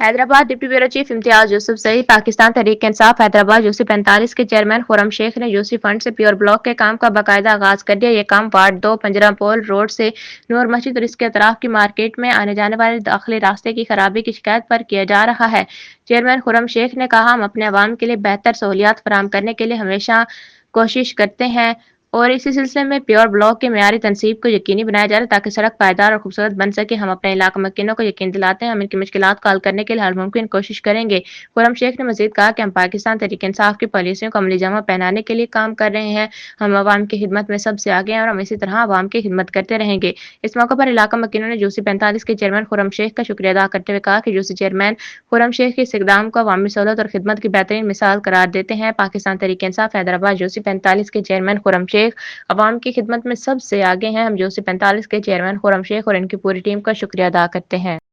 Hyderabad deputy bureau chief امتیاز یوسف سعید Pakistan Tehreek Insaf Hyderabad Yossi 45 کے chairman خرم شیخ نے Yossi fund سے پیور بلاک کے کام کا باقاعدہ آغاز کر دیا۔ یہ کام وارڈ 2 پنجرہ پول روڈ سے نور مسجد اور اس کے اطراف کی مارکیٹ میں آنے جانے والے داخلی راستے کی خرابی کی شکایت پر کیا جا رہا ہے۔ چیئرمین خرم شیخ نے کہا، ہم اپنے عوام کے لیے بہتر سہولیات فراہم کرنے کے لیے ہمیشہ کوشش کرتے ہیں اور اسی سلسلے میں پیور بلاک کے معیاری تنصیب کو یقینی بنایا جا رہا ہے تاکہ سڑک پائیدار اور خوبصورت بن سکے۔ ہم اپنے علاقہ مکینوں کو یقین دلاتے ہیں ہم ان کی مشکلات کو حل کرنے کے لیے ہر ممکن کوشش کریں گے۔ خرم شیخ نے مزید کہا کہ ہم پاکستان تحریک انصاف کی پالیسیوں کو عملی جامہ پہنانے کے لیے کام کر رہے ہیں۔ ہم عوام کی خدمت میں سب سے آگے ہیں اور ہم اسی طرح عوام کی خدمت کرتے رہیں گے۔ اس موقع پر علاقہ مکینوں نے یوسی 45 کے چیئرمین خرم شیخ کا شکریہ ادا کرتے ہوئے کہا کہ یوسی چیئرمین خرم شیخ کے اس اقدام کو عوامی سہولت اور خدمت کی بہترین مثال قرار دیتے ہیں۔ پاکستان تحریک انصاف حیدرآباد یوسی 45 کے چیئرمین خرم شیخ عوام کی خدمت میں سب سے آگے ہیں۔ ہم یوسی 45 کے چیئرمین خرم شیخ اور ان کی پوری ٹیم کا شکریہ ادا کرتے ہیں۔